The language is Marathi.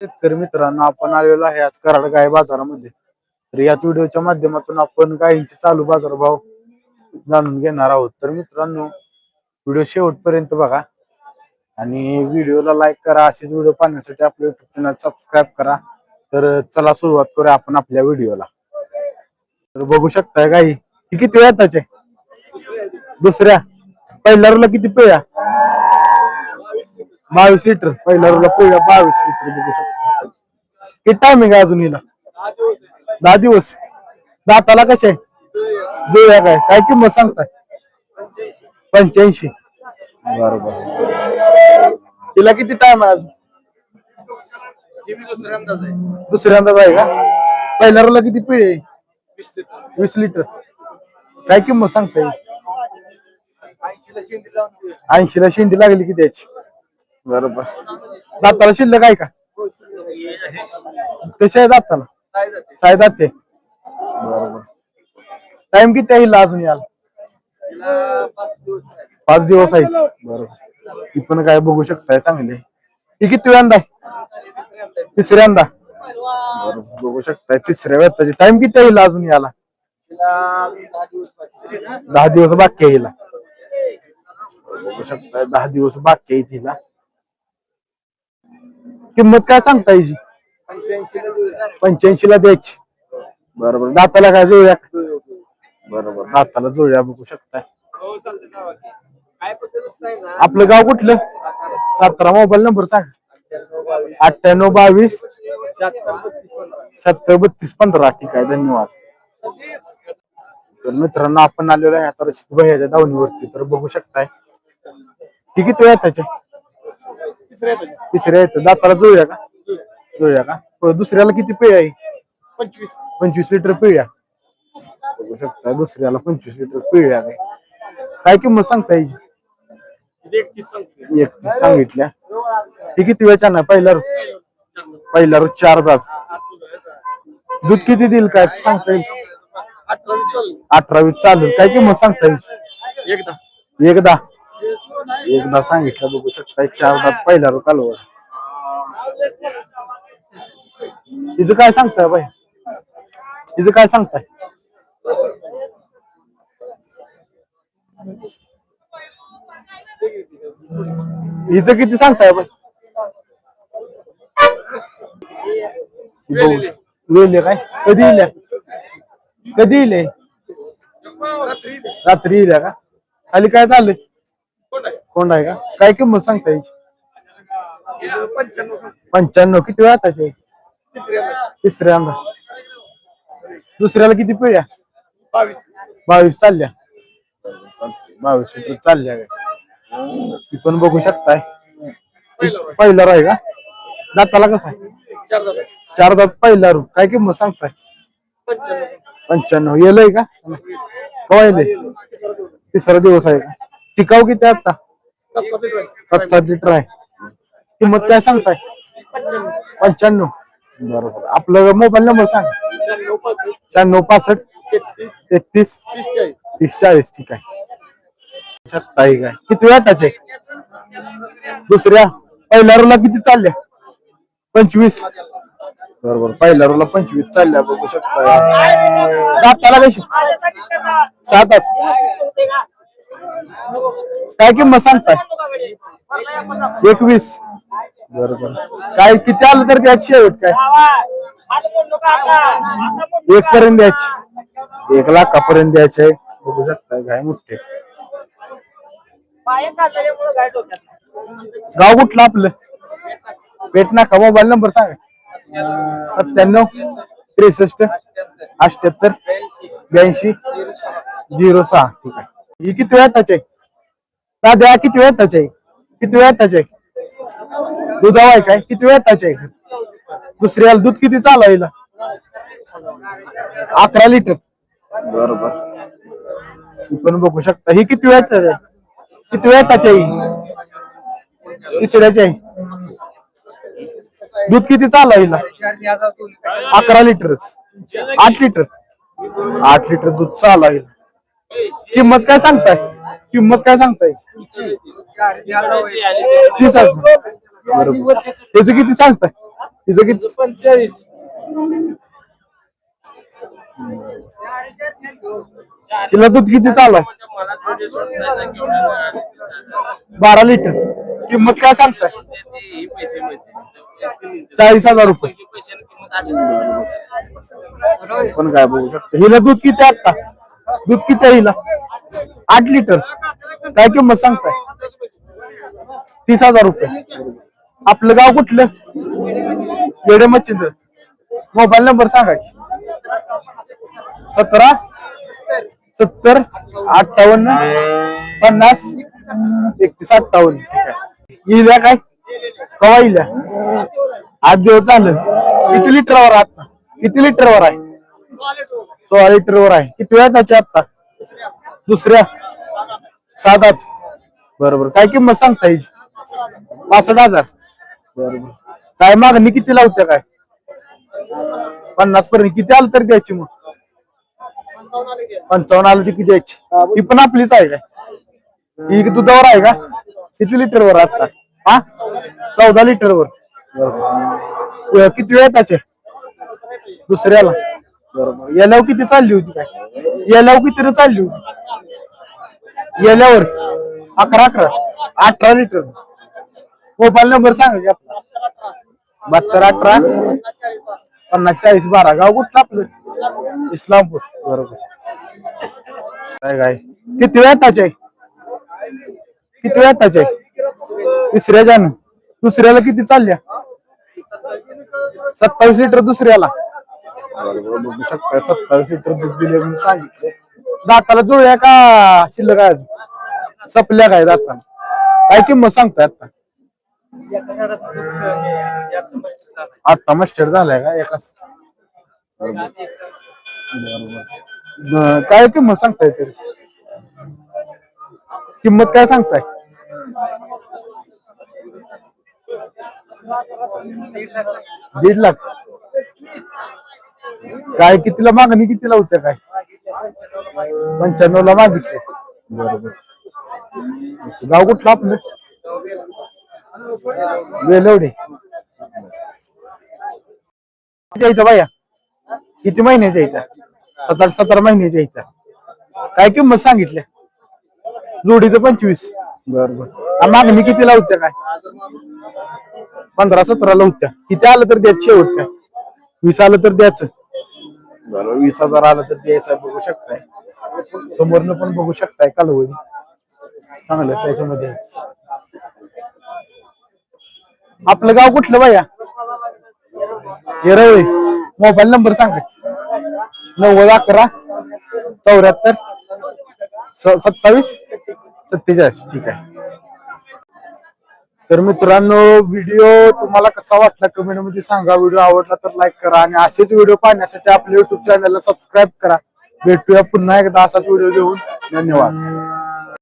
शेतकरी मित्रांनो, आपण आलेलो आहे आज कराड गाय बाजारामध्ये. तर याच व्हिडिओच्या माध्यमातून आपण गायींचे चालू बाजारभाव जाणून घेणार आहोत. तर मित्रांनो, व्हिडिओ शेवटपर्यंत बघा आणि व्हिडिओला लाईक करा. असेच व्हिडिओ पाहण्यासाठी आपले युट्यूब चॅनल सबस्क्राईब करा. तर चला सुरुवात करूया आपण आपल्या व्हिडिओला. तर बघू शकताय गाई ही किती वेळ त्याचे दुसऱ्या पहिल्या रोला किती पेया 22 लिटर पहिल्या रोला पेया 22 लिटर बघू शकता. किती टायमिंग आहे अजून हिला 10 दिवस. दाताला कसे जुळ्या काय काय किंमत सांगताय 85. बरोबर. तिला किती टाइम आहे अजून दुसऱ्यांदाच आहे का पहिल्या रोला किती पिळे 20 लिटर काय किंमत सांगताय 80 ला शेंडी लागली की त्याची. बरोबर. दाताला शिल्लक आहे का कशा आहे दाताला साय दाते. बरोबर. टाइम किती आहे हिला अजून याला 5 दिवस आहेत. बरोबर. ती पण काय बघू शकताय चांगले. ती किती वेळांदा तिसऱ्यांदा. बरोबर. बघू शकताय तिसऱ्या वेळाची. टाइम किती आहे हिला अजून याला 10 दिवस बाकी आहे हिला. बघू शकताय 10 दिवस बाकी आहे तिला. किंमत काय सांगता याची 85 ला द्यायची. बरोबर. दाताला काय जुळ्या बरोबर दाताला जुळ्या बघू शकताय. आपलं गाव कुठलं सातारा. मोबाईल नंबर सांग 9822 76 32 15. ठीक आहे धन्यवाद. तर मित्रांनो, आपण आलेलो आहे आता रशीद भैयाच्या दावणीवरती. तर बघू शकताय ही किती वेळ त्याचे तिसऱ्या येतं. दाताला जुळ्या का जुळ्या का दुसऱ्याला किती पेय आहे 25 लिटर पिळ्या बघू शकता. दुसऱ्याला 25 लिटर पिळ्या काय किंमत सांगता येईल 31 सांगितल्या. ही किती वेळच्या ना पहिला रोज 4 तास. दूध किती देईल काय सांगता येईल 18 चालेल. काय किंमत सांगता येईल एकदा सांगितलं बघू शकता. 4 दात पहिला रोज कालवड. हिचं काय सांगताय बाई हिचं काय सांगताय हिचं किती सांगताय बाई वेले काय कधी इले रात्री इल्या का खाली काय चाललंय कोण आहे का काय किंमत सांगता याची 95. किती वेळा त्याचे तिसऱ्यांदा. दुसऱ्याला किती पिळ्या 22 चालल्या 22 लिटर चालल्या. ती पण बघू शकताय पहिला आहे का दाताला कसा आहे 4 दात पहिला रू. काय किंमत सांगताय 95. येलय का कवा येले तिसरा दिवस आहे का. टिकाऊ किती आता 7 लिटर आहे. किंमत काय सांगताय 95. बरोबर. आपलं मोबाईल नंबर सांग 96 65 33 30 40. ठीक आहे शकता. काय किती वेळ त्याचे दुसऱ्या पहिल्या रोला किती चालल्या 25. बरोबर. पहिल्या रोला 25 चालल्या बघू शकता. दाताला कशी 7. काय किंमत सांगताय 21. बरोबर. काय किती आलं तर द्यायची शेवट काय 1 पर्यंत द्यायची 1 लाखापर्यंत द्यायचे आहे. बघू शकता गाय मोठे. गाव कुठलं आपलं पेटना का. मोबाईल नंबर सांगा 97 63 78 82 06. ठीक आहे. ही किती वेळ त्याचे द्या किती वेळ त्याचे किती वेळ त्याचे दुधावा आहे काय किती वेळ त्याचे दुसऱ्याला दूध किती चालू 11 लिटर. बरोबर. पण बघू शकता ही किती वेळ किती वेळ त्याचे तिसऱ्याचे दूध किती चालू 11 लिटरच 8 लिटर 8 लिटर दूध चालू. किंमत काय सांगताय 30,000. बरोबर. त्याचं किती सांगताय तिचं किती 45. तिला दूध किती चालू आहे 12 लिटर किंमत काय सांगताय 40,000 रुपये पण काय बघू शकतो हिला दूध किती आहे आता दूध किती आहे हिला 8 लिटर काय किंमत सांगताय 30,000 रुपये आपलं गाव कुठलं येडे मच्छिंद्र मोबाईल नंबर सांगा की 17 70 58 50 31 58 ठीक आहे इल्या काय कवा इल्या 8 दिवस झालं किती लिटरवर आता किती लिटरवर आहे 16 लिटरवर आहे किती वेळा त्याची आता दुसऱ्या 7 बरोबर काय किंमत सांगता येईल 65,000 बरोबर काय मागणी किती लावत्या काय 50 पर्यंत किती आलं तर द्यायची मग 55 आलं ती किती द्यायची ही पण आपलीच आहे काय ही दुधावर आहे का किती लिटरवर आता हा 14 लिटरवर किती वेळ त्याचे दुसऱ्याला बरोबर याल्यावर किती चालली होती काय याल्यावर किती चालली होती याल्यावर 11 18 लिटर मोबाईल नंबर सांगा की आपला 72 18 50 40 12 गाव कुठलं आपलं इस्लामपूर बरोबर काय किती वेळ त्याचे किती वेळ त्याचे तिसऱ्या जाण दुसऱ्याला किती चालल्या 27 लिटर दुसऱ्याला बघू शकता 27 लिटर दूध दिले म्हणून सांगितलं दाताला जुळल्या का शिल्लक आहे सपल्या काय दाताला काय किंमत सांगताय आता आता मस्टर झालाय का एका काय किंमत सांगताय तरी किंमत काय सांगताय 1.5 लाख काय कितीला मागणी कितीला होत्या काय 95 ला मागितले बरोबर गाव कुठलं आपलं वेलवडे इथं बाया किती महिन्याच्या इथं 17 महिन्याच्या इथं काय किंमत सांगितल्या जोडीचं 25 बरोबर मागणी किती लावत्या काय 15-17 लावत्या किती आलं तर द्यायचं शेवट काय 20 आलं तर द्यायचं बरोबर 20,000 आलं तर द्यायचं बघू शकताय समोरनं पण बघू शकताय कालवडी चांगलं त्याच्यामध्ये आपलं गाव कुठलं बाया येरवळे मोबाईल नंबर सांगा 90 11 74 27 47 ठीक आहे तर मित्रांनो व्हिडिओ तुम्हाला कसा वाटला कमेंट मध्ये सांगा व्हिडिओ आवडला तर लाईक करा आणि असेच व्हिडिओ पाहण्यासाठी आपल्या युट्यूब चॅनलला सबस्क्राईब करा भेटूया पुन्हा एकदा असाच व्हिडिओ घेऊन धन्यवाद